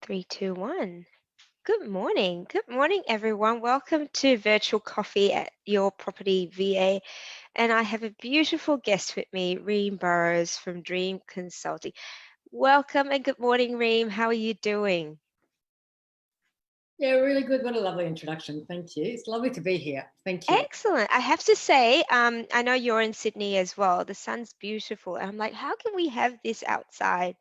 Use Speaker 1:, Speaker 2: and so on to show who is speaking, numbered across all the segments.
Speaker 1: Three, two, one. Good morning. Good morning, everyone. Welcome to Virtual Coffee at Your Property VA. And I have a beautiful guest with me, Reem Burrows from Dreem Consulting. Welcome and good morning, Reem. How are you doing?
Speaker 2: Yeah, really good. What a lovely introduction. Thank you. It's lovely to be here. Thank you.
Speaker 1: Excellent. I have to say, I know you're in Sydney as well. The sun's beautiful. And I'm like, how can we have this outside?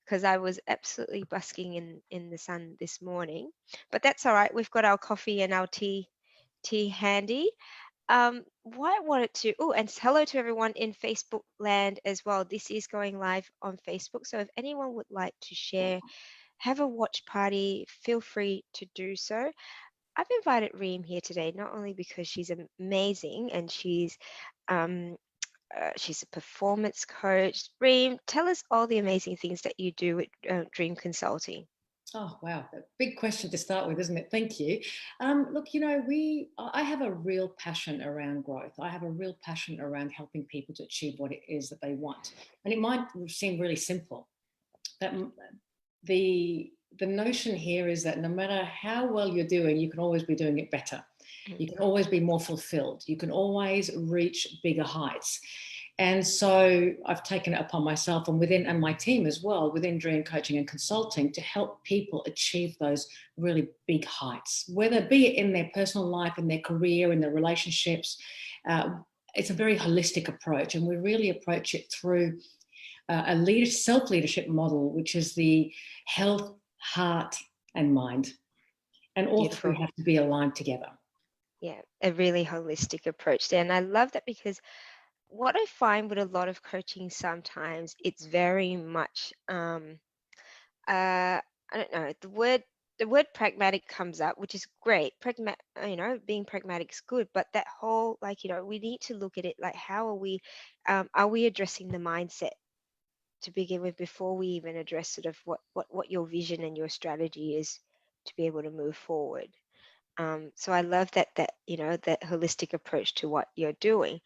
Speaker 1: Because I was absolutely busking in the sun this morning. But that's all right. We've got our coffee and our tea handy. What I wanted to, oh, and hello to everyone in Facebook land as well. This is going live on Facebook. So if anyone would like to share, have a watch party, feel free to do so. I've invited Reem here today, not only because she's amazing and um, she's a performance coach. Reem, tell us all the amazing things that you do at Dreem Consulting.
Speaker 2: Oh, wow. A big question to start with, isn't it? Thank you. Look, I have a real passion around growth. I have a real passion around helping people to achieve what it is that they want. And it might seem really simple. That the notion here is that no matter how well you're doing, you can always be doing it better. You can always be more fulfilled. You can always reach bigger heights. And so I've taken it upon myself and my team as well, within Dream Coaching and Consulting, to help people achieve those really big heights, whether be it in their personal life, in their career, in their relationships. It's a very holistic approach, and we really approach it through a self-leadership model, which is the health, heart, and mind. And all
Speaker 1: Beautiful.
Speaker 2: three have to be aligned together.
Speaker 1: Yeah, a really holistic approach there. And I love that because what I find with a lot of coaching sometimes it's very much I don't know, the word pragmatic comes up, which is great. Being pragmatic is good, but that whole we need to look at it like how are we addressing the mindset to begin with before we even address sort of what your vision and your strategy is to be able to move forward. So I love that holistic approach to what you're doing.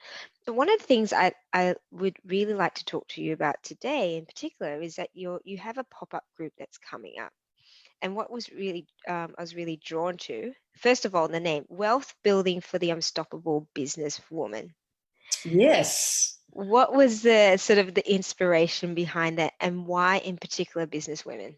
Speaker 1: But one of the things I would really like to talk to you about today in particular is that you have a pop-up group that's coming up. And what was really I was really drawn to, first of all, the name Wealth Building for the Unstoppable Business Woman.
Speaker 2: Yes.
Speaker 1: What was the sort of the inspiration behind that and why in particular business women?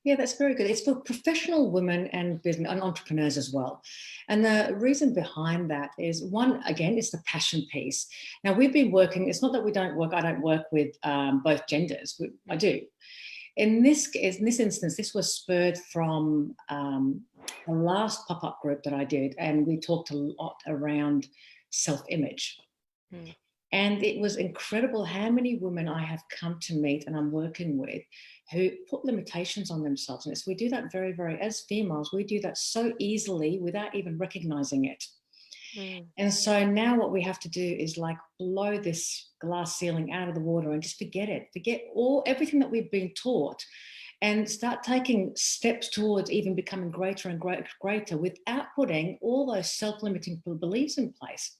Speaker 2: Yeah, that's very good. It's for professional women and business and entrepreneurs as well. And the reason behind that is one, again, it's the passion piece. Now we've been working, it's not that I don't work with both genders. I do. In this instance, this was spurred from the last pop-up group that I did, and we talked a lot around self-image.
Speaker 1: Mm.
Speaker 2: And it was incredible how many women I have come to meet and I'm working with who put limitations on themselves. And we do that very, very, as females, we do that so easily without even recognizing it.
Speaker 1: Mm.
Speaker 2: And so now what we have to do is like blow this glass ceiling out of the water and just forget it, forget everything that we've been taught, and start taking steps towards even becoming greater and greater without putting all those self-limiting beliefs in place.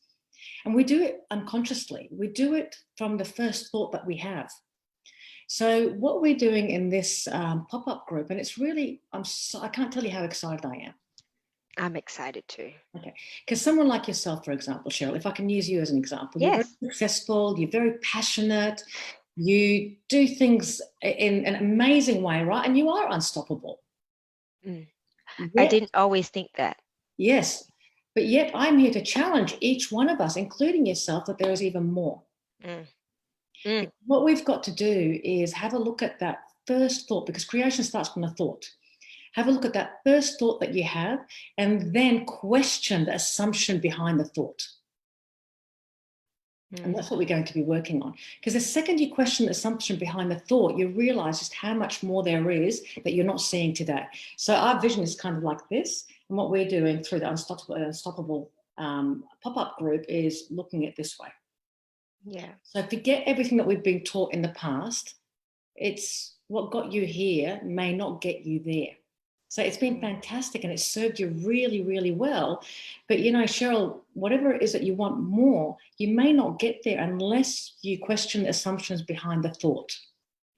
Speaker 2: And we do it unconsciously. We do it from the first thought that we have. So what we're doing in this pop-up group, and it's really, I can't tell you how excited I am.
Speaker 1: I'm excited too.
Speaker 2: Okay, because someone like yourself, for example, Cheryl, if I can use you as an example,
Speaker 1: Yes.
Speaker 2: You're very successful, you're very passionate, you do things in an amazing way, right? And you are unstoppable.
Speaker 1: Mm.
Speaker 2: Yet,
Speaker 1: I didn't always think that.
Speaker 2: yes, but yet I'm here to challenge each one of us, including yourself, that there is even more.
Speaker 1: Mm. Mm.
Speaker 2: What we've got to do is have a look at that first thought, because creation starts from a thought. Have a look at that first thought that you have and then question the assumption behind the thought. And that's what we're going to be working on. Because the second you question the assumption behind the thought, you realize just how much more there is that you're not seeing today. So our vision is kind of like this. And what we're doing through the Unstoppable pop-up group is looking at this way.
Speaker 1: Yeah.
Speaker 2: So forget everything that we've been taught in the past. It's what got you here may not get you there. So it's been fantastic and it's served you really, really well. But, Cheryl, whatever it is that you want more, you may not get there unless you question the assumptions behind the thought.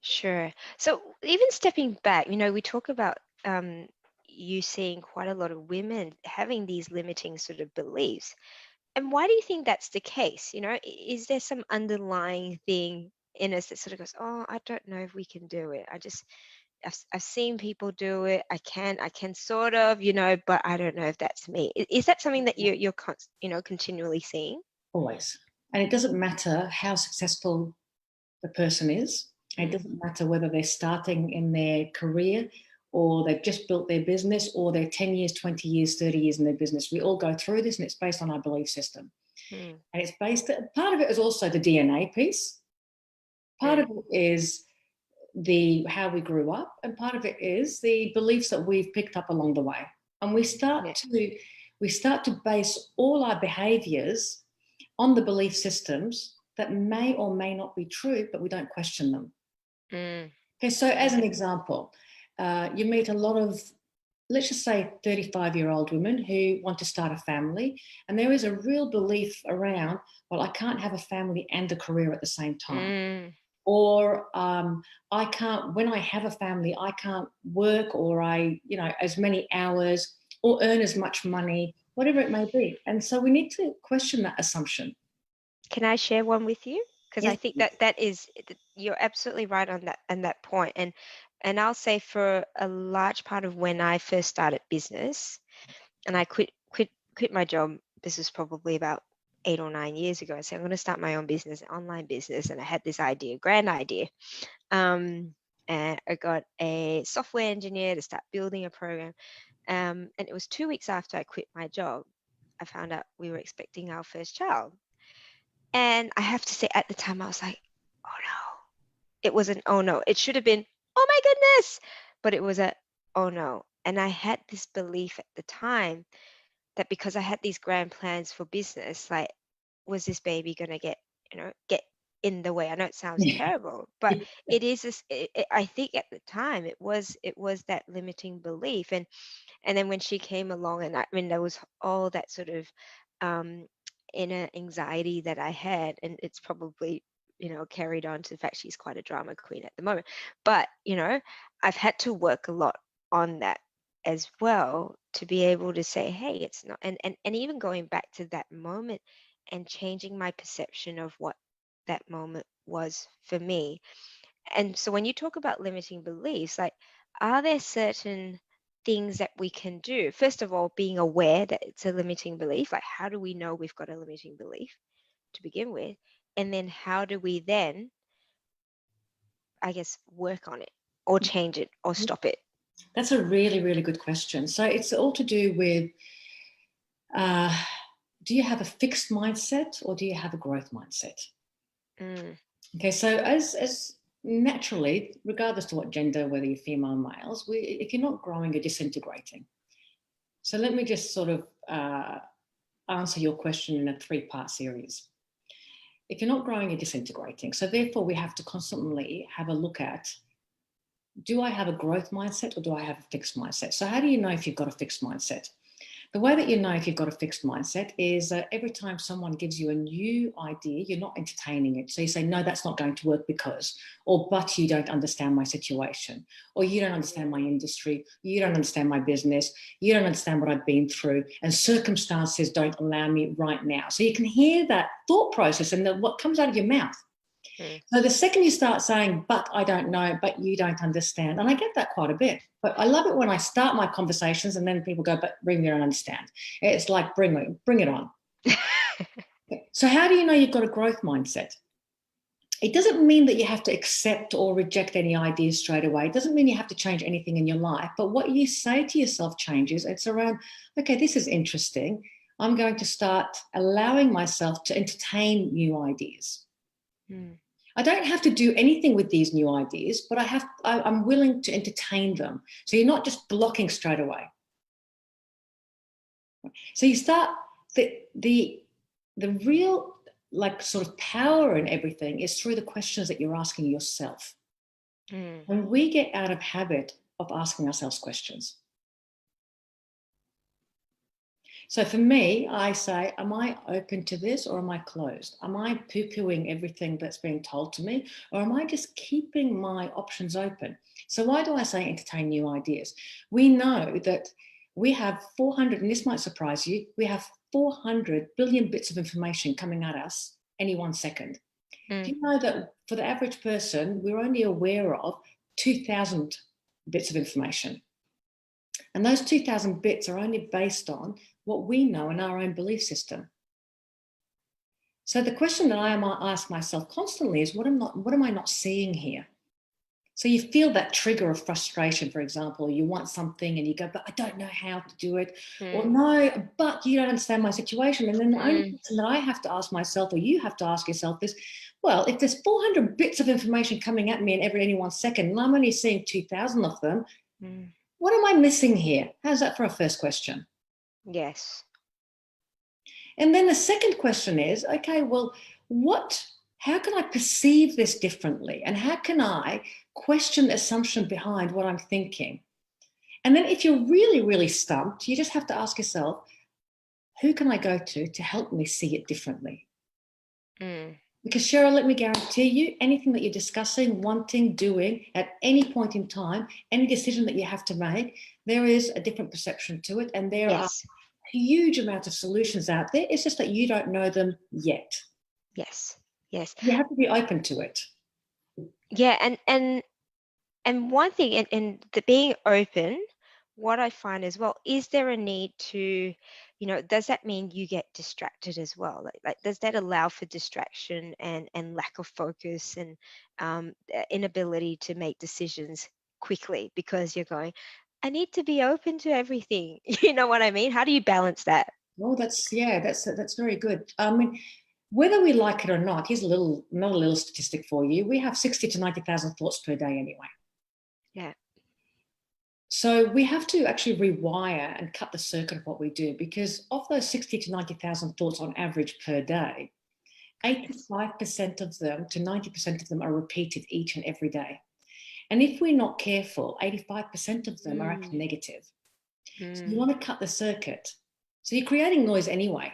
Speaker 1: Sure. So even stepping back, we talk about um, you seeing quite a lot of women having these limiting sort of beliefs. And why do you think that's the case? Is there some underlying thing in us that sort of goes, "Oh, I don't know if we can do it. I've seen people do it. I can sort of, but I don't know if that's me." Is that something that you're continually seeing?
Speaker 2: Always. And it doesn't matter how successful the person is. It
Speaker 1: Mm,
Speaker 2: doesn't matter whether they're starting in their career or they've just built their business or they're 10 years, 20 years, 30 years in their business. We all go through this and it's based on our belief system.
Speaker 1: mm,
Speaker 2: And it's based, part of it is also the DNA piece. Part
Speaker 1: mm,
Speaker 2: of it is the how we grew up, and part of it is the beliefs that we've picked up along the way. And
Speaker 1: yeah.
Speaker 2: we start to base all our behaviors on the belief systems that may or may not be true, but we don't question them.
Speaker 1: Mm,
Speaker 2: Okay, so as an
Speaker 1: mhm,
Speaker 2: example, you meet a lot of, let's just say, 35-year-old women who want to start a family, and there is a real belief around, well, I can't have a family and a career at the same time.
Speaker 1: mm.
Speaker 2: Or I can't, when I have a family, I can't work or as many hours or earn as much money, whatever it may be. And so we need to question that assumption.
Speaker 1: Can I share one with you? Because I
Speaker 2: Yes.
Speaker 1: think that is you're absolutely right on that point. And I'll say for a large part of when I first started business, and I quit my job. This was probably about 8 or 9 years ago. I said I'm going to start my own business, online business, and I had this idea, grand idea. Um, and I got a software engineer to start building a program. And it was 2 weeks after I quit my job, I found out we were expecting our first child. And I have to say, at the time, I was like, oh no. It was an oh no. It should have been, oh my goodness. But it was a oh no. And I had this belief at the time that because I had these grand plans for business, like, was this baby going to get in the way? I know it sounds
Speaker 2: Yeah.
Speaker 1: terrible, but it is this, I think at the time it was that limiting belief. And then when she came along, and I mean, there was all that sort of um, inner anxiety that I had, and it's probably carried on to the fact she's quite a drama queen at the moment. But I've had to work a lot on that as well to be able to say, hey, it's not, and even going back to that moment and changing my perception of what that moment was for me. And so when you talk about limiting beliefs, like, are there certain things that we can do? First of all, being aware that it's a limiting belief, like, how do we know we've got a limiting belief to begin with? And then how do we then, I guess, work on it or change it or stop it?
Speaker 2: That's a really, really good question. So it's all to do with uh, do you have a fixed mindset or do you have a growth mindset?
Speaker 1: Mm,
Speaker 2: Okay, so as naturally, regardless to what gender, whether you're female or males, if you're not growing, you're disintegrating. So let me just sort of answer your question in a three-part series. If you're not growing, you're disintegrating. So therefore, we have to constantly have a look at, do I have a growth mindset or do I have a fixed mindset? So how do you know if you've got a fixed mindset? The way that you know if you've got a fixed mindset is every time someone gives you a new idea, you're not entertaining it. So you say, no, that's not going to work because, or but you don't understand my situation, or you don't understand my industry, you don't understand my business, you don't understand what I've been through, and circumstances don't allow me right now. So you can hear that thought process and what comes out of your mouth.
Speaker 1: mm,
Speaker 2: So the second you start saying, but I don't know, but you don't understand, and I get that quite a bit, but I love it when I start my conversations and then people go, but Reem, you don't understand. It's like, bring it on. So how do you know you've got a growth mindset? It doesn't mean that you have to accept or reject any ideas straight away. It doesn't mean you have to change anything in your life, but what you say to yourself changes. It's around, okay, this is interesting. I'm going to start allowing myself to entertain new ideas.
Speaker 1: mm,
Speaker 2: I don't have to do anything with these new ideas, but I'm willing to entertain them. So you're not just blocking straight away. So you start the real like sort of power in everything is through the questions that you're asking yourself.
Speaker 1: mm,
Speaker 2: And we get out of habit of asking ourselves questions. So for me, I say, am I open to this or am I closed? Am I poo-pooing everything that's being told to me, or am I just keeping my options open? So why do I say entertain new ideas? We know that we have 400, and this might surprise you, we have 400 billion bits of information coming at us any 1 second. Do
Speaker 1: Mm,
Speaker 2: you know that for the average person, we're only aware of 2,000 bits of information? And those 2,000 bits are only based on what we know in our own belief system. So the question that I ask myself constantly is, what am I not seeing here? So you feel that trigger of frustration, for example, you want something and you go, but I don't know how to do it. Or
Speaker 1: mm,
Speaker 2: no, but you don't understand my situation. And then the only
Speaker 1: mm,
Speaker 2: question that I have to ask myself, or you have to ask yourself is, well, if there's 400 bits of information coming at me in any 1 second, and I'm only seeing 2,000 of them,
Speaker 1: mm.
Speaker 2: what am I missing here? How's that for a first question?
Speaker 1: Yes.
Speaker 2: And then the second question is, okay, well, how can I perceive this differently? And how can I question the assumption behind what I'm thinking? And then if you're really, really stumped, you just have to ask yourself, who can I go to help me see it differently?
Speaker 1: Mm,
Speaker 2: Because Cheryl, let me guarantee you, anything that you're discussing, wanting, doing at any point in time, any decision that you have to make, there is a different perception to it. And there are
Speaker 1: yes.
Speaker 2: huge amounts of solutions out there. It's just that you don't know them yet.
Speaker 1: Yes. Yes.
Speaker 2: You have to be open to it.
Speaker 1: Yeah. And one thing, and the being open, what I find as well, is there a need to, does that mean you get distracted as well? Like does that allow for distraction and lack of focus and inability to make decisions quickly because you're going, I need to be open to everything. You know what I mean? How do you balance that?
Speaker 2: Oh, that's very good. I mean, whether we like it or not, here's another little statistic for you. We have 60 to 90,000 thoughts per day anyway.
Speaker 1: Yeah.
Speaker 2: So we have to actually rewire and cut the circuit of what we do, because of those 60 to 90,000 thoughts on average per day,
Speaker 1: Yes.
Speaker 2: 85% of them to 90% of them are repeated each and every day. And if we're not careful, 85% of them are actually
Speaker 1: Mm,
Speaker 2: negative. So you
Speaker 1: mm.
Speaker 2: want to cut the circuit. So you're creating noise anyway.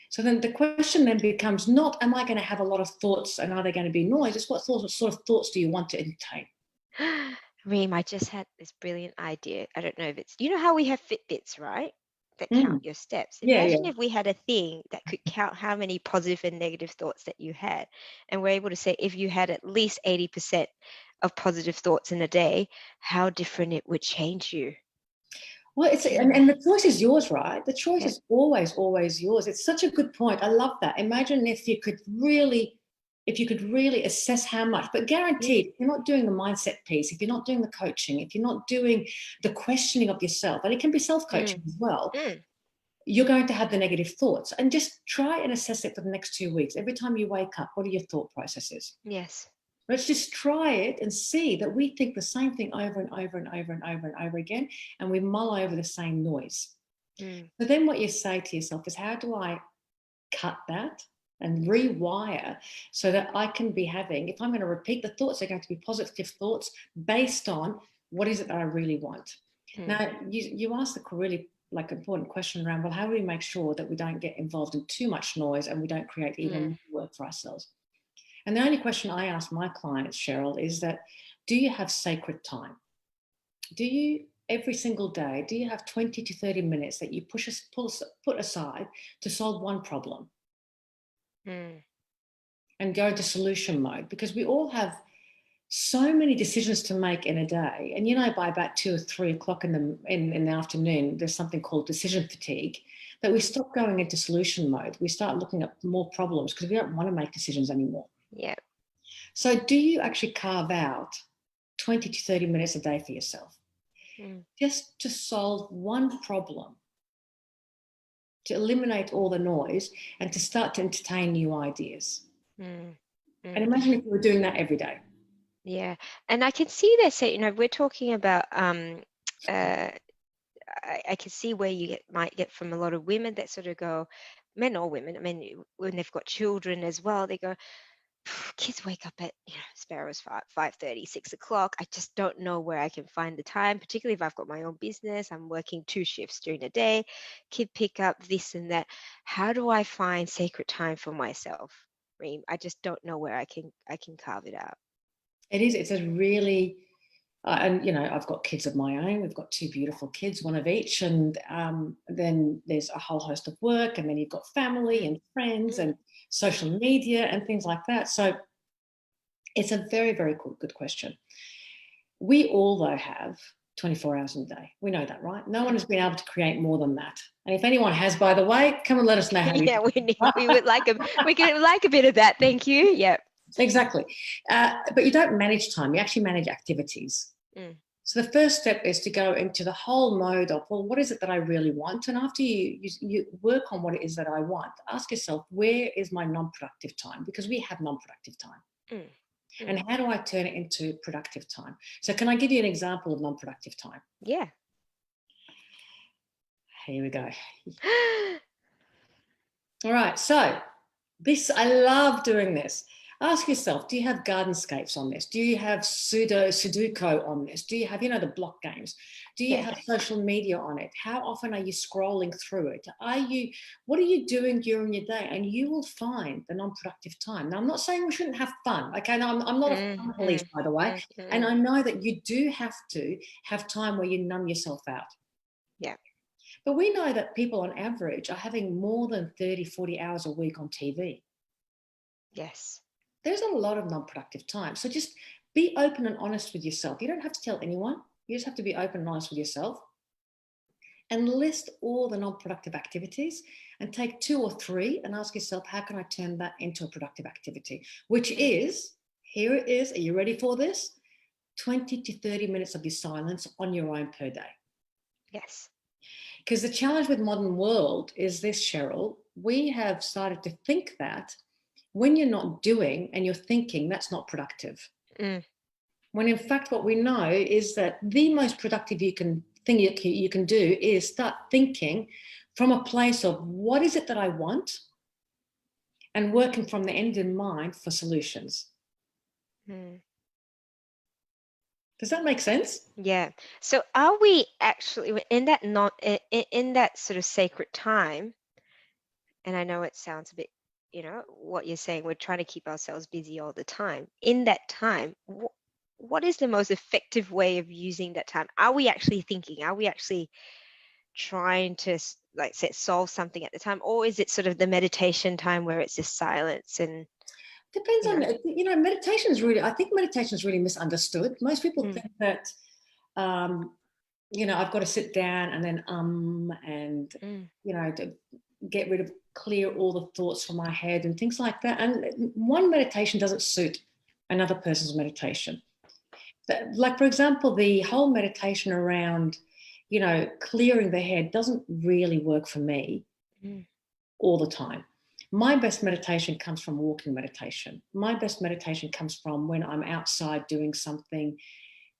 Speaker 2: So then the question then becomes not, am I going to have a lot of thoughts and are they going to be noise? It's what sort of thoughts do you want to entertain?
Speaker 1: Reem, I just had this brilliant idea. I don't know if it's, you know how we have Fitbits, right? That count
Speaker 2: Mm,
Speaker 1: your steps.
Speaker 2: yeah, yeah.
Speaker 1: Imagine if we had a thing that could count how many positive and negative thoughts that you had. And we're able to say if you had at least 80% of positive thoughts in a day, how different it would change you.
Speaker 2: Well,
Speaker 1: Can you
Speaker 2: and the
Speaker 1: imagine?
Speaker 2: choice is yours, right? The choice
Speaker 1: Yeah.
Speaker 2: is always, always yours. It's such a good point. I love that. Imagine if you could really assess how much, but
Speaker 1: Yeah.
Speaker 2: guaranteed, if you're not doing the mindset piece, if you're not doing the coaching, if you're not doing the questioning of yourself, and it can be self-coaching
Speaker 1: Mm,
Speaker 2: as well,
Speaker 1: mm.
Speaker 2: you're going to have the negative thoughts. And just try and assess it for the next 2 weeks. Every time you wake up, what are your thought processes?
Speaker 1: Yes.
Speaker 2: Let's just try it and see that we think the same thing over and over and over and over and over again, and we mull over the same noise.
Speaker 1: Mm,
Speaker 2: So then what you say to yourself is, how do I cut that and rewire so that I can be having, if I'm going to repeat the thoughts, they're going to be positive thoughts based on what is it that I really want.
Speaker 1: mm,
Speaker 2: Now, you asked a really like important question around, well, how do we make sure that we don't get involved in too much noise and we don't create even
Speaker 1: mm,
Speaker 2: more work for ourselves? And the only question I ask my clients, Cheryl, is that, do you have sacred time? Do you, every single day, do you have 20 to 30 minutes that you put aside to solve one problem
Speaker 1: mm.
Speaker 2: and go into solution mode? Because we all have so many decisions to make in a day. And by about 2 or 3 o'clock in the afternoon, there's something called decision fatigue, that we stop going into solution mode. We start looking at more problems because we don't want to make decisions anymore.
Speaker 1: Yeah.
Speaker 2: So do you actually carve out 20 to 30 minutes a day for yourself
Speaker 1: Mm,
Speaker 2: just to solve one problem, to eliminate all the noise and to start to entertain new ideas?
Speaker 1: mm,
Speaker 2: And
Speaker 1: mm.
Speaker 2: imagine if you were doing that every day.
Speaker 1: Yeah. And I can see that, say, we're talking about uh I can see where might get from a lot of women that sort of go, men or women, I mean, when they've got children as well, they go, kids wake up at, sparrows 5:30, 6 o'clock. I just don't know where I can find the time, particularly if I've got my own business. I'm working two shifts during the day, kid pick up, this and that. How do I find sacred time for myself, Reem? I just don't know where I can carve it out.
Speaker 2: It is. It's a really, and I've got kids of my own. We've got two beautiful kids, one of each, and then there's a whole host of work, and then you've got family
Speaker 1: Mm,
Speaker 2: and friends
Speaker 1: mm,
Speaker 2: and social
Speaker 1: mm.
Speaker 2: media and things like that. So it's a very, very good question. We all, though, have 24 hours in a day. We know that, right? No one has been able to create more than that. And if anyone has, by the way, come and let us know how you
Speaker 1: Yeah,
Speaker 2: do
Speaker 1: we
Speaker 2: it.
Speaker 1: would like we could like a bit of that. Thank you. Yep.
Speaker 2: Exactly. But you don't manage time, you actually manage activities.
Speaker 1: Mm,
Speaker 2: So the first step is to go into the whole mode of, well, what is it that I really want? And after you work on what it is that I want, ask yourself, where is my non-productive time? Because we have non-productive time.
Speaker 1: mm,
Speaker 2: And
Speaker 1: mm.
Speaker 2: how do I turn it into productive time? So can I give you an example of non-productive time?
Speaker 1: Yeah.
Speaker 2: Here we go. All right. So I love doing this. Ask yourself, do you have gardenscapes on this? Do you have Sudoku on this? Do you have, the block games? Do you
Speaker 1: Yeah.
Speaker 2: have social media on it? How often are you scrolling through it? What are you doing during your day? And you will find the non-productive time. Now, I'm not saying we shouldn't have fun. Okay. No, I'm not a
Speaker 1: Mm,
Speaker 2: fun police,
Speaker 1: mm,
Speaker 2: by the way.
Speaker 1: mm,
Speaker 2: And
Speaker 1: mm.
Speaker 2: I know that you do have to have time where you numb yourself out.
Speaker 1: Yeah.
Speaker 2: But we know that people on average are having more than 30, 40 hours a week on TV.
Speaker 1: Yes.
Speaker 2: There's a lot of non-productive time. So just be open and honest with yourself. You don't have to tell anyone. You just have to be open and honest with yourself and list all the non-productive activities and take two or three and ask yourself, how can I turn that into a productive activity? Which
Speaker 1: Mm.
Speaker 2: is, here it is. Are you ready for this? 20 to 30 minutes of your silence on your own per day.
Speaker 1: Yes.
Speaker 2: Because the challenge with modern world is this, Cheryl, we have started to think that when you're not doing and you're thinking, that's not productive.
Speaker 1: Mm.
Speaker 2: When in fact, what we know is that the most productive thing you can do is start thinking from a place of what is it that I want and working from the end in mind for solutions.
Speaker 1: Mm.
Speaker 2: Does that make sense?
Speaker 1: Yeah. So are we actually in that not in that sort of sacred time? And I know it sounds a bit, what you're saying, we're trying to keep ourselves busy all the time. In that time, what is the most effective way of using that time? Are we actually thinking? Are we actually trying to like say solve something at the time, or is it sort of the meditation time where it's just silence and
Speaker 2: Depends
Speaker 1: you
Speaker 2: on,
Speaker 1: know?
Speaker 2: meditation is really, I think meditation is really misunderstood. Most people
Speaker 1: Mm,
Speaker 2: think that, um, I've got to sit down and then, and,
Speaker 1: mm,
Speaker 2: to get rid of, clear all the thoughts from my head and things like that. And one meditation doesn't suit another person's meditation. Like, for example, the whole meditation around, clearing the head doesn't really work for me
Speaker 1: mm,
Speaker 2: all the time. My best meditation comes from walking meditation. My best meditation comes from when I'm outside doing something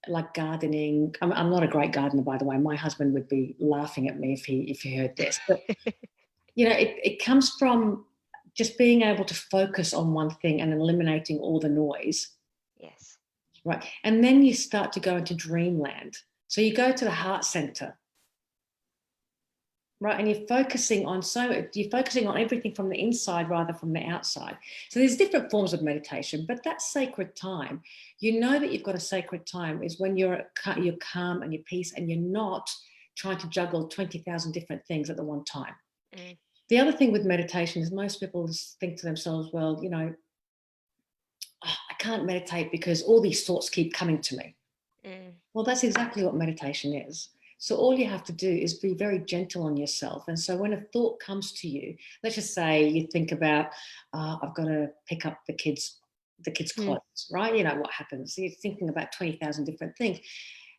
Speaker 2: like gardening. I'm not a great gardener, by the way. My husband would be laughing at me if he heard this. But it comes from just being able to focus on one thing and eliminating all the noise,
Speaker 1: yes.
Speaker 2: right? And then you start to go into dreamland. So you go to the heart center, right? And you're focusing on everything from the inside rather from the outside. So there's different forms of meditation, but that sacred time, that you've got a sacred time is when you're calm and you're peace and you're not trying to juggle 20,000 different things at the one time.
Speaker 1: Mm,
Speaker 2: The other thing with meditation is most people think to themselves, well, I can't meditate because all these thoughts keep coming to me.
Speaker 1: mm,
Speaker 2: Well, that's exactly what meditation is. So all you have to do is be very gentle on yourself. And so when a thought comes to you, let's just say you think about, I've got to pick up the kids'
Speaker 1: mm,
Speaker 2: clothes, right? You know what happens. You're thinking about 20,000 different things.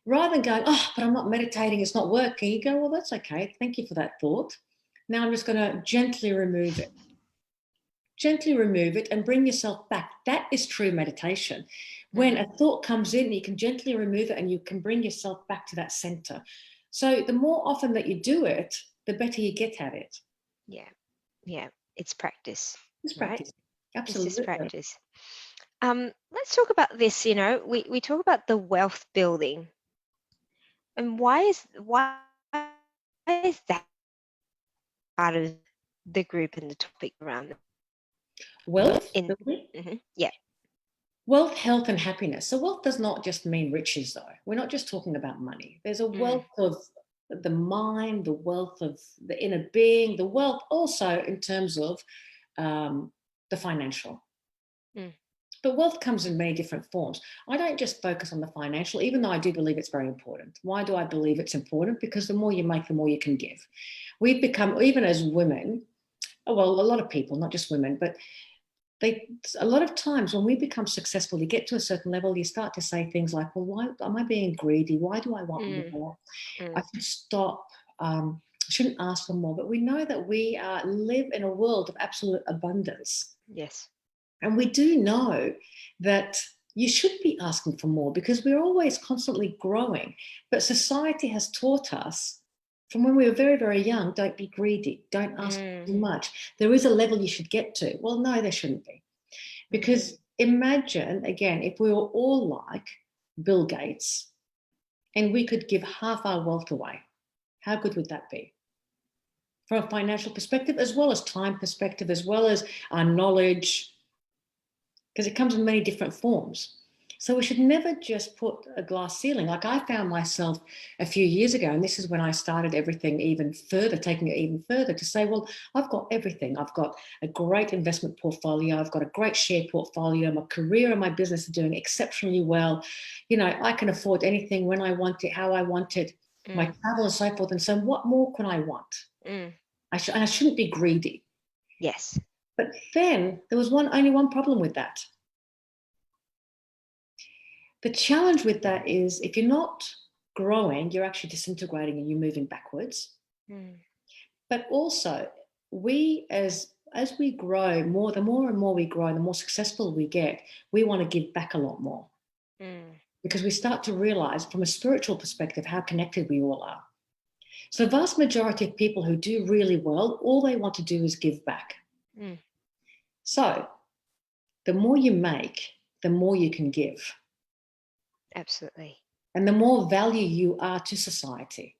Speaker 2: Rather than going, oh, but I'm not meditating, it's not working, you go, well, that's okay. Thank you for that thought. Now I'm just going to gently remove it. Gently remove it and bring yourself back. That is true meditation. When
Speaker 1: mm.
Speaker 2: a thought comes in, you can gently remove it and you can bring yourself back to that center. So the more often that you do it, the better you get at it.
Speaker 1: Yeah. Yeah. It's practice,
Speaker 2: It's
Speaker 1: right?
Speaker 2: practice.
Speaker 1: It's just
Speaker 2: Absolutely.
Speaker 1: practice. Let's talk about this. We talk about the wealth building, and why is that part of the group and the topic around
Speaker 2: Wealth
Speaker 1: in
Speaker 2: building.
Speaker 1: yeah.
Speaker 2: Wealth, health, and happiness. So, wealth does not just mean riches, though. We're not just talking about money. There's a
Speaker 1: Mm,
Speaker 2: wealth of the mind, the wealth of the inner being, the wealth also in terms of the financial.
Speaker 1: mm,
Speaker 2: But wealth comes in many different forms. I don't just focus on the financial, even though I do believe it's very important. Why do I believe it's important? Because the more you make, the more you can give. We've become, even as women, well, a lot of people, not just women, but a lot of times when we become successful, you get to a certain level, you start to say things like, well, why am I being greedy? Why do I want
Speaker 1: mm,
Speaker 2: more? I
Speaker 1: mm.
Speaker 2: should stop. I shouldn't ask for more. But we know that we live in a world of absolute abundance.
Speaker 1: Yes.
Speaker 2: And we do know that you should be asking for more because we're always constantly growing. But society has taught us from when we were very, very young, don't be greedy, don't ask
Speaker 1: Mm,
Speaker 2: too much. There is a level you should get to. Well, no, there shouldn't be.
Speaker 1: mm,
Speaker 2: Because imagine, again, if we were all like Bill Gates and we could give half our wealth away, how good would that be? From a financial perspective, as well as time perspective, as well as our knowledge, because it comes in many different forms. So we should never just put a glass ceiling. Like I found myself a few years ago, and this is when I started everything even further, taking it even further to say, well, I've got everything. I've got a great investment portfolio. I've got a great share portfolio. My career and my business are doing exceptionally well. I can afford anything when I want it, how I want it, my
Speaker 1: mm,
Speaker 2: travel and so forth. And so what more can I want?
Speaker 1: mm.
Speaker 2: And I shouldn't be greedy.
Speaker 1: Yes.
Speaker 2: But then there was only one problem with that. The challenge with that is if you're not growing, you're actually disintegrating and you're moving backwards.
Speaker 1: Mm,
Speaker 2: But also, we as we grow more, the more and more we grow, the more successful we get, we want to give back a lot more
Speaker 1: mm,
Speaker 2: because we start to realize from a spiritual perspective how connected we all are. So, the vast majority of people who do really well, all they want to do is give back.
Speaker 1: mm.
Speaker 2: So, the more you make, the more you can give,
Speaker 1: Absolutely.
Speaker 2: and the more value you are to society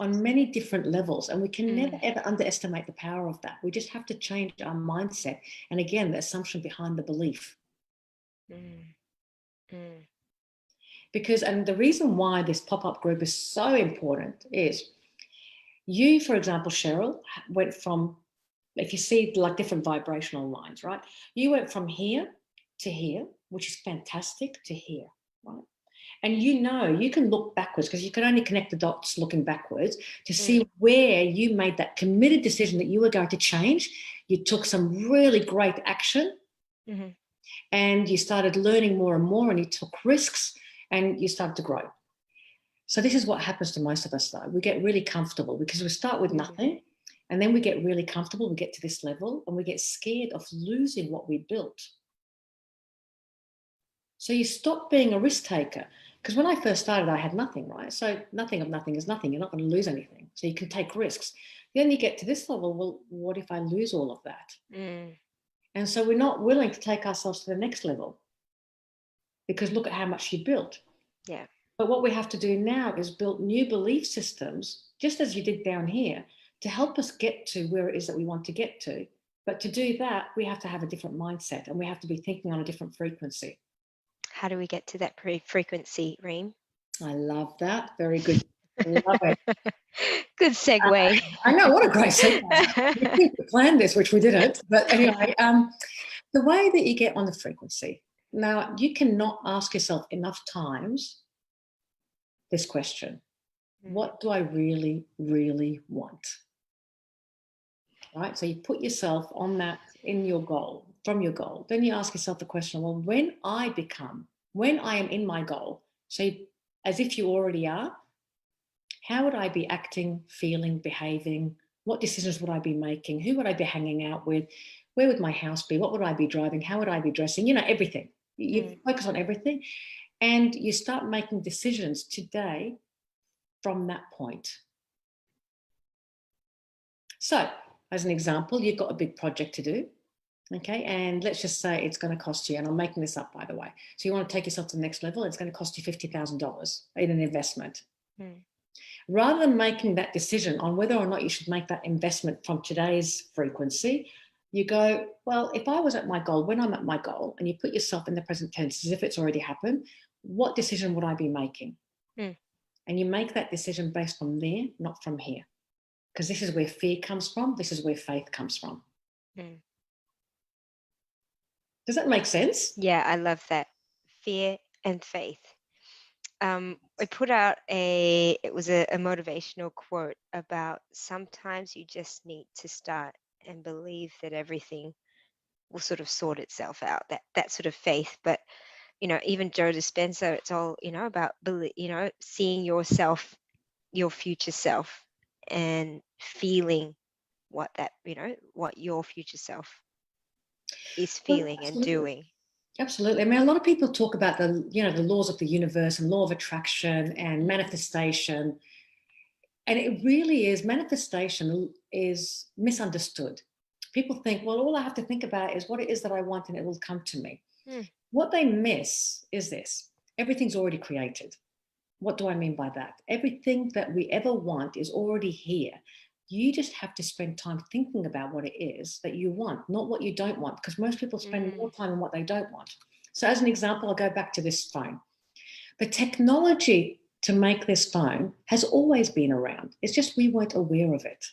Speaker 2: on many different levels. And we can never,
Speaker 1: Mm,
Speaker 2: ever underestimate the power of that. We just have to change our mindset. And again, the assumption behind the belief.
Speaker 1: mm, mm,
Speaker 2: And the reason why this pop up group is so important is you, for example, Cheryl, went from, if you see like different vibrational lines, right? You went from here to here, which is fantastic, to here, right? And you can look backwards because you can only connect the dots looking backwards to see
Speaker 1: mm,
Speaker 2: where you made that committed decision that you were going to change. You took some really great action
Speaker 1: mhm,
Speaker 2: and you started learning more and more and you took risks and you started to grow. So this is what happens to most of us though. We get really comfortable because we start with
Speaker 1: mm,
Speaker 2: nothing and then we get really comfortable. We get to this level and we get scared of losing what we built. So you stop being a risk taker. Because when I first started, I had nothing, right? So nothing of nothing is nothing. You're not going to lose anything. So you can take risks. Then you get to this level. Well, what if I lose all of that?
Speaker 1: mm.
Speaker 2: And so we're not willing to take ourselves to the next level because look at how much you built.
Speaker 1: Yeah.
Speaker 2: But what we have to do now is build new belief systems, just as you did down here, to help us get to where it is that we want to get to. But to do that, we have to have a different mindset and we have to be thinking on a different frequency.
Speaker 1: How do we get to that frequency, Reem?
Speaker 2: I love that. Very good. Love it.
Speaker 1: Good segue.
Speaker 2: I know, what a great segue. We think we planned this, which we didn't. But anyway, the way that you get on the frequency. Now, you cannot ask yourself enough times this question.
Speaker 1: Mm,
Speaker 2: What do I really, really want? Right? So you put yourself on that in your goal, from your goal. Then you ask yourself the question, well, when I am in my goal, so as if you already are, how would I be acting, feeling, behaving? What decisions would I be making? Who would I be hanging out with? Where would my house be? What would I be driving? How would I be dressing? Everything. You
Speaker 1: mm,
Speaker 2: focus on everything and you start making decisions today from that point. So, as an example, you've got a big project to do. Okay, and let's just say it's going to cost you, and I'm making this up by the way. So you want to take yourself to the next level, it's going to cost you $50,000 in an investment.
Speaker 1: Mm.
Speaker 2: Rather than making that decision on whether or not you should make that investment from today's frequency, you go, well, if I was at my goal, when I'm at my goal, and you put yourself in the present tense as if it's already happened, what decision would I be making?
Speaker 1: Mm.
Speaker 2: And you make that decision based from there, not from here. Because this is where fear comes from. This is where faith comes from.
Speaker 1: Mm.
Speaker 2: Does that make sense?
Speaker 1: Yeah, I love that. Fear and faith. I put out it was a motivational quote about sometimes you just need to start and believe that everything will sort of sort itself out. That sort of faith. But even Joe Dispenza, it's all about seeing yourself, your future self, and feeling what your future self is
Speaker 2: Well,
Speaker 1: feeling and
Speaker 2: absolutely.
Speaker 1: doing.
Speaker 2: Absolutely. I mean, a lot of people talk about the laws of the universe and law of attraction and
Speaker 1: Mm.
Speaker 2: manifestation. And it really is, manifestation is misunderstood. People think, well, all I have to think about is what it is that I want and it will come to me.
Speaker 1: Mm.
Speaker 2: What they miss is this: everything's already created. What do I mean by that? Everything that we ever want is already here. You just have to spend time thinking about what it is that you want, not what you don't want, because most people spend more
Speaker 1: Mm.
Speaker 2: time on what they don't want. So, as an example, I'll go back to this phone. The technology to make this phone has always been around. It's just we weren't aware of it.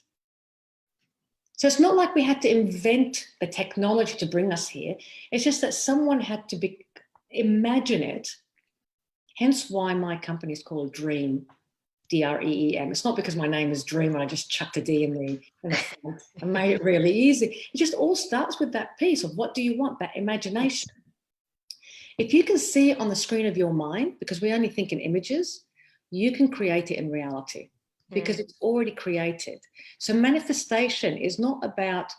Speaker 2: So it's not like we had to invent the technology to bring us here. It's just that someone had to imagine it. Hence why my company is called Dreem, Dreem. It's not because my name is Dream and I just chucked a D in the front and made it really easy. It just all starts with that piece of what do you want, that
Speaker 1: Yes.
Speaker 2: imagination. If you can see it on the screen of your mind, because we only think in images, you can create it in reality because
Speaker 1: Mm.
Speaker 2: it's already created. So manifestation is not about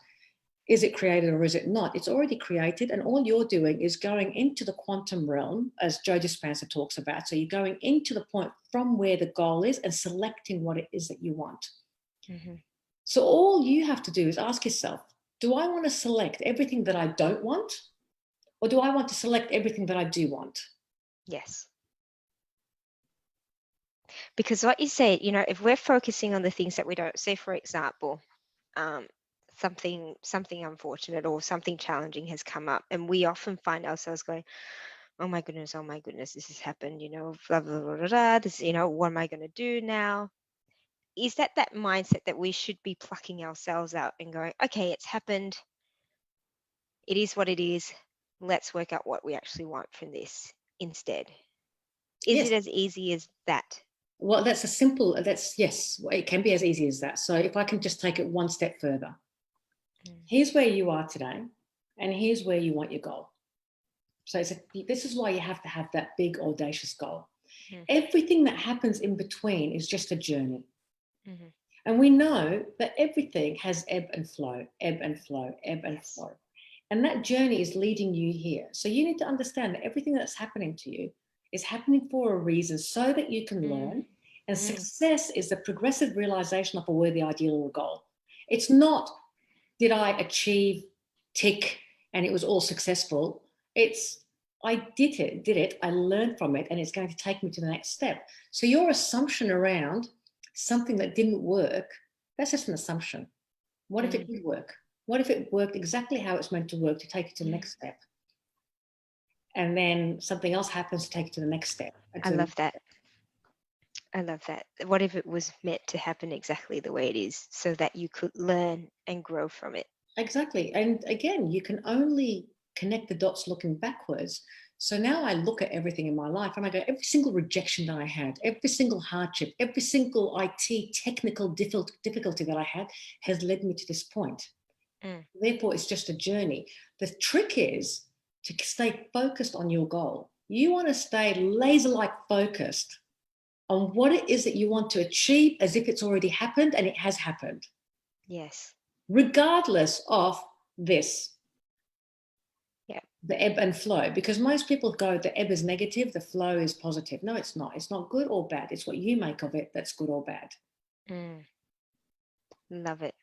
Speaker 2: is it created or is it not? It's already created, and all you're doing is going into the quantum realm, as Joe Dispenza talks about. So you're going into the point from where the goal is and selecting what it is that you want.
Speaker 1: Mm-hmm.
Speaker 2: So all you have to do is ask yourself, do I want to select everything that I don't want? Or do I want to select everything that I do want?
Speaker 1: Yes. Because what you say, if we're focusing on the things that we don't, say for example, um, something unfortunate or something challenging has come up, and we often find ourselves going, oh my goodness, this has happened, blah blah blah blah, blah this, what am I going to do now? Is that mindset that we should be plucking ourselves out and going, okay, it's happened, it is what it is, let's work out what we actually want from this instead? Is
Speaker 2: Yes.
Speaker 1: it as easy as that?
Speaker 2: Well, yes, it can be as easy as that. So if I can just take it one step further,
Speaker 1: Mm.
Speaker 2: here's where you are today, and here's where you want your goal. So this is why you have to have that big, audacious goal.
Speaker 1: Mm.
Speaker 2: Everything that happens in between is just a journey.
Speaker 1: Mm-hmm.
Speaker 2: And we know that everything has ebb and flow, ebb and flow, ebb and
Speaker 1: Yes.
Speaker 2: flow. And that journey is leading you here. So you need to understand that everything that's happening to you is happening for a reason so that you can
Speaker 1: Mm.
Speaker 2: learn. And
Speaker 1: Mm.
Speaker 2: success is the progressive realization of a worthy ideal or goal. It's not, did I achieve, tick, and it was all successful. It's, I did it, I learned from it, and it's going to take me to the next step. So your assumption around something that didn't work, that's just an assumption. What if it
Speaker 1: Mm.
Speaker 2: did work? What if it worked exactly how it's meant to work to take you to the
Speaker 1: Mm.
Speaker 2: next step? And then something else happens to take you to the next step.
Speaker 1: I love that. I love that. What if it was meant to happen exactly the way it is so that you could learn and grow from it?
Speaker 2: Exactly. And again, you can only connect the dots looking backwards. So now I look at everything in my life and I go, every single rejection that I had, every single hardship, every single IT technical difficulty that I had has led me to this point.
Speaker 1: Mm.
Speaker 2: Therefore, it's just a journey. The trick is to stay focused on your goal. You want to stay laser like focused on what it is that you want to achieve as if it's already happened, and it has happened,
Speaker 1: Yes.
Speaker 2: regardless of this,
Speaker 1: Yeah.
Speaker 2: the ebb and flow. Because most people go, the ebb is negative, the flow is positive. No, it's not. It's not good or bad. It's what you make of it that's good or bad.
Speaker 1: Mm. Love it.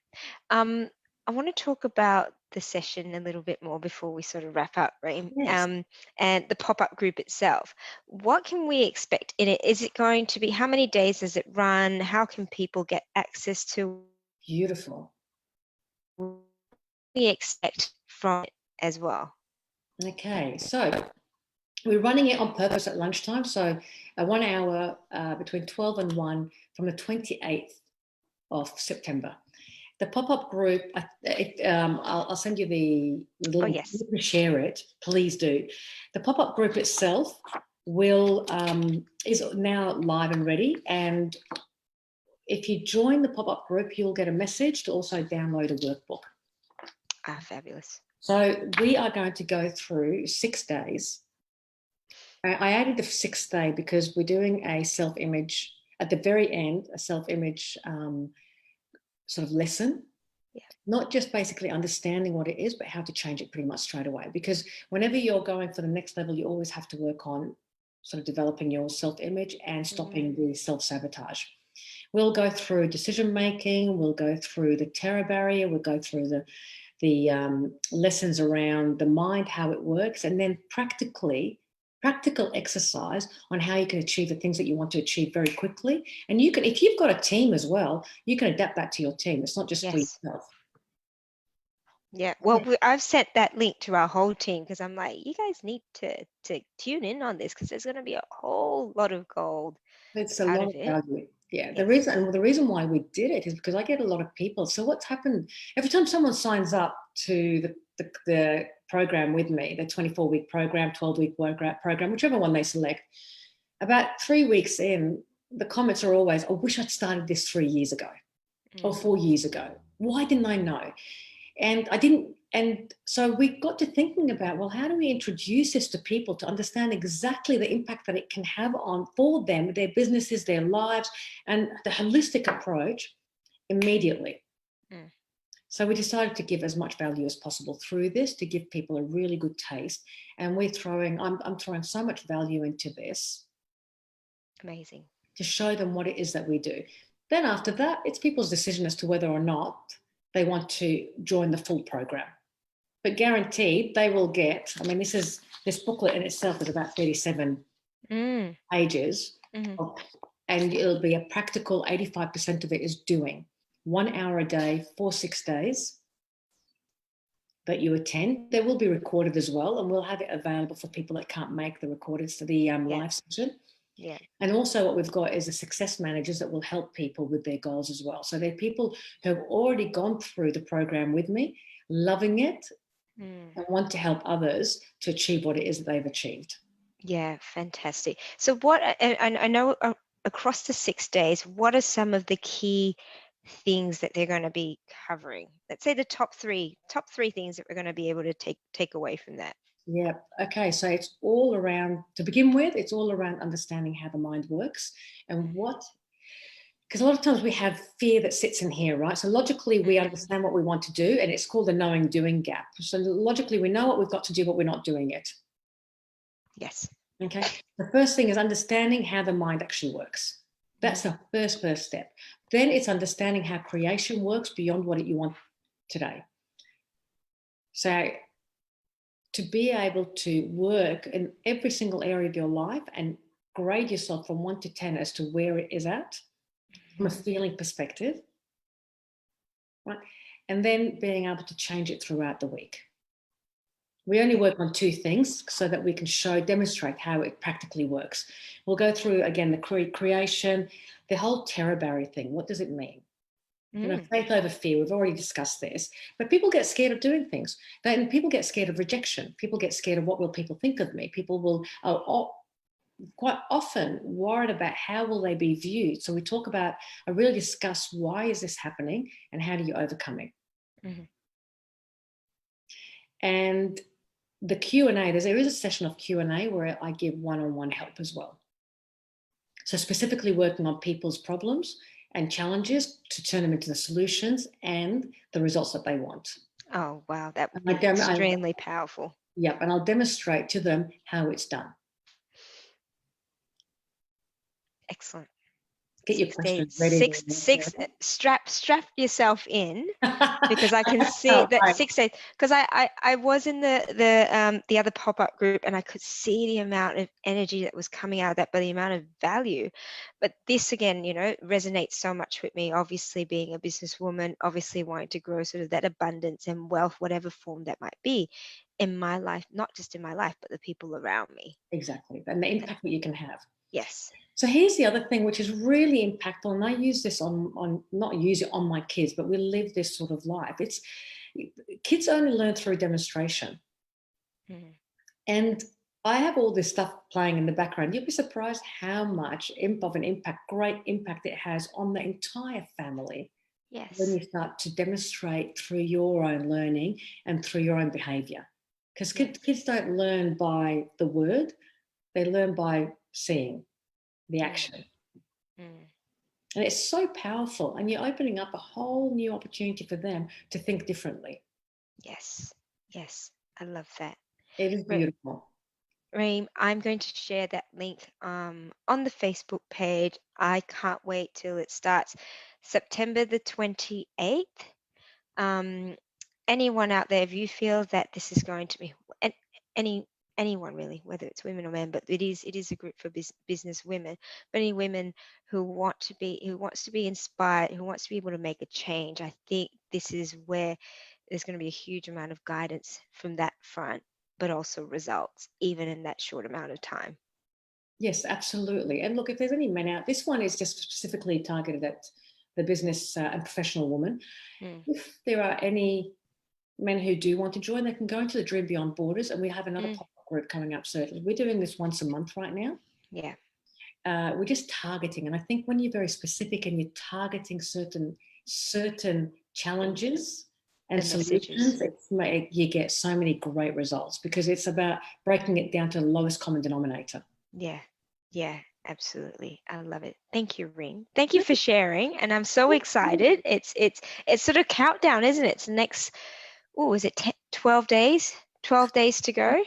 Speaker 1: Um, I want to talk about the session a little bit more before we sort of wrap up, Reem.
Speaker 2: Yes.
Speaker 1: And the pop-up group itself. What can we expect in it? Is it going to be, how many days does it run? How can people get access to
Speaker 2: Beautiful.
Speaker 1: what we expect from it as well?
Speaker 2: Okay, so we're running it on purpose at lunchtime. So a 1 hour between 12 and 1 from the 28th of September. The pop-up group, I'll send you the
Speaker 1: Oh,
Speaker 2: link.
Speaker 1: yes.
Speaker 2: You can share it, please do. The pop-up group itself will is now live and ready. And if you join the pop-up group, you'll get a message to also download a workbook.
Speaker 1: Ah, fabulous.
Speaker 2: So we are going to go through 6 days. I added the sixth day because we're doing a self-image at the very end, a self-image sort of lesson.
Speaker 1: Yeah.
Speaker 2: Not just basically understanding what it is, but how to change it pretty much straight away. Because whenever you're going for the next level, you always have to work on sort of developing your self-image and stopping the self-sabotage. We'll go through decision making, we'll go through the terror barrier, we'll go through the lessons around the mind, how it works, and then practical exercise on how you can achieve the things that you want to achieve very quickly. And you can, if you've got a team as well, you can adapt that to your team. It's not just for
Speaker 1: Yes.
Speaker 2: yourself.
Speaker 1: Yeah. Well, I've sent that link to our whole team because I'm like, you guys need to tune in on this because there's going to be a whole lot of gold
Speaker 2: It's a
Speaker 1: out
Speaker 2: lot
Speaker 1: of
Speaker 2: of
Speaker 1: it.
Speaker 2: value. Yeah,
Speaker 1: Yes.
Speaker 2: the reason why we did it is because I get a lot of people. So what's happened every time someone signs up to the program with me, the 24-week program, 12-week workout program, whichever one they select, about 3 weeks in, the comments are always, I wish I'd started this 3 years ago or 4 years ago. Why didn't I know? And I didn't. And so we got to thinking about, well, how do we introduce this to people to understand exactly the impact that it can have on for them, their businesses, their lives, and the holistic approach immediately.
Speaker 1: Mm.
Speaker 2: So we decided to give as much value as possible through this to give people a really good taste. And I'm throwing so much value into this
Speaker 1: Amazing.
Speaker 2: to show them what it is that we do. Then after that, it's people's decision as to whether or not they want to join the full program. But guaranteed they will get, I mean, this booklet in itself is about 37 pages,
Speaker 1: Mm-hmm.
Speaker 2: and it'll be a practical 85% of it is doing 1 hour a day for 6 days that you attend. They will be recorded as well, and we'll have it available for people that can't make the recorded, so the
Speaker 1: Yeah.
Speaker 2: live session.
Speaker 1: Yeah.
Speaker 2: And also what we've got is the success managers that will help people with their goals as well. So they're people who have already gone through the program with me, loving it, and want to help others to achieve what it is that they've achieved.
Speaker 1: Yeah, fantastic. So what, and I know across the 6 days, what are some of the key things that they're going to be covering? Let's say the top three things that we're going to be able to take away from that.
Speaker 2: Yeah. Okay. So it's all around, to begin with, it's all around understanding how the mind works and because a lot of times we have fear that sits in here, right? So logically, we understand what we want to do, and it's called the knowing doing gap. So logically, we know what we've got to do, but we're not doing it.
Speaker 1: Yes.
Speaker 2: Okay. The first thing is understanding how the mind actually works. That's the first step. Then it's understanding how creation works beyond what you want today. So to be able to work in every single area of your life and grade yourself from 1 to 10 as to where it is at from a feeling perspective, right? And then being able to change it throughout the week. We only work on 2 things so that we can demonstrate how it practically works. We'll go through again the creation, the whole terror barrier thing. What does it mean? Faith over fear. We've already discussed this, but people get scared of doing things. Then people get scared of rejection. People get scared of what will people think of me. People will quite often worried about how will they be viewed. So we talk about, I really discuss why is this happening and how do you overcome it. And the Q&A, there is a session of Q&A where I give one-on-one help as well. So specifically working on people's problems and challenges to turn them into the solutions and the results that they want.
Speaker 1: Oh, wow. That would be extremely powerful.
Speaker 2: Yeah, and I'll demonstrate to them how it's done.
Speaker 1: Excellent.
Speaker 2: Get your
Speaker 1: 6 days,
Speaker 2: questions ready
Speaker 1: strap yourself in, because I can see
Speaker 2: Oh,
Speaker 1: that
Speaker 2: right.
Speaker 1: 6 days, because I was in the other pop-up group, and I could see the amount of energy that was coming out of that, but the amount of value. But this again, resonates so much with me, obviously being a businesswoman, obviously wanting to grow sort of that abundance and wealth, whatever form that might be, in my life, not just in my life, but the people around me.
Speaker 2: Exactly. And the
Speaker 1: And
Speaker 2: impact that you can have.
Speaker 1: yes.
Speaker 2: So here's the other thing, which is really impactful, and I use this on not use it on my kids, but we live this sort of life. It's kids only learn through demonstration.
Speaker 1: Mm.
Speaker 2: And I have all this stuff playing in the background. You'll be surprised how much of an impact, great impact it has on the entire family when
Speaker 1: Yes.
Speaker 2: you start to demonstrate through your own learning and through your own behavior. Because
Speaker 1: Yes.
Speaker 2: kids don't learn by the word, they learn by seeing the
Speaker 1: Mm.
Speaker 2: action.
Speaker 1: Mm.
Speaker 2: And it's so powerful. And you're opening up a whole new opportunity for them to think differently.
Speaker 1: Yes. Yes. I love that.
Speaker 2: It is beautiful.
Speaker 1: Reem, I'm going to share that link on the Facebook page. I can't wait till it starts September the 28th. Um, Anyone out there, if you feel that this is going to be any anyone really, whether it's women or men, but it is a group for business women, but any women who wants to be inspired, who wants to be able to make a change, I think this is where there's going to be a huge amount of guidance from that front, but also results, even in that short amount of time.
Speaker 2: Yes, absolutely. And look, if there's any men out, this one is just specifically targeted at the business and professional woman.
Speaker 1: Mm,
Speaker 2: If there are any men who do want to join, they can go into the Dream Beyond Borders, and we have another
Speaker 1: mm,
Speaker 2: pop-up group coming up soon. We're doing this once a month right now.
Speaker 1: yeah,
Speaker 2: We're just targeting, and I think when you're very specific and you're targeting certain challenges and
Speaker 1: the messages.
Speaker 2: solutions, you get so many great results because it's about breaking it down to the lowest common denominator.
Speaker 1: Yeah, yeah, absolutely. I love it. Thank you, Reem. Thank you for sharing. And I'm so excited. It's sort of countdown, isn't it? It's next, oh, is it 12 days? 12 days to go?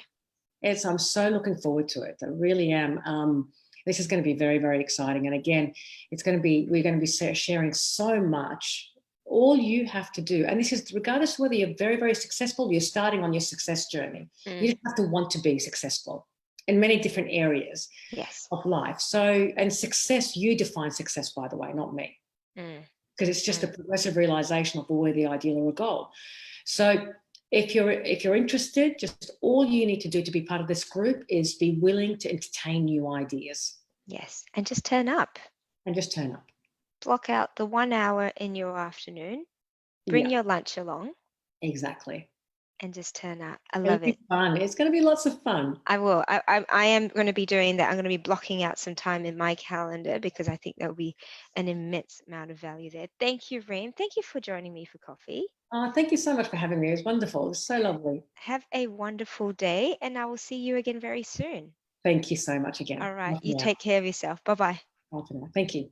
Speaker 2: I'm so looking forward to it. I really am. This is going to be very, very exciting. And again, we're going to be sharing so much. All you have to do, and this is regardless of whether you're very, very successful, you're starting on your success journey. You
Speaker 1: Mm,
Speaker 2: just have to want to be successful in many different areas
Speaker 1: yes.
Speaker 2: of life. So, and success, you define success, by the way, not me,
Speaker 1: Mm,
Speaker 2: because it's just a
Speaker 1: mm,
Speaker 2: progressive realization of a worthy ideal or a goal. So if you're interested, just all you need to do to be part of this group is be willing to entertain new ideas
Speaker 1: yes. And just turn up.
Speaker 2: and just turn up.
Speaker 1: Block out the 1 hour in your afternoon. Bring
Speaker 2: Yeah,
Speaker 1: your lunch along
Speaker 2: exactly.
Speaker 1: and just turn up. I
Speaker 2: It'll
Speaker 1: love
Speaker 2: be
Speaker 1: it.
Speaker 2: fun. It's going to be lots of fun.
Speaker 1: I will. I am going to be doing that. I'm going to be blocking out some time in my calendar because I think there'll be an immense amount of value there. Thank you, Reem. Thank you for joining me for coffee.
Speaker 2: Thank you so much for having me. It was wonderful. It was so lovely.
Speaker 1: Have a wonderful day, and I will see you again very soon.
Speaker 2: Thank you so much again.
Speaker 1: All right.
Speaker 2: Bye for
Speaker 1: You
Speaker 2: now.
Speaker 1: take care of yourself. Bye bye.
Speaker 2: Bye for now. Thank you.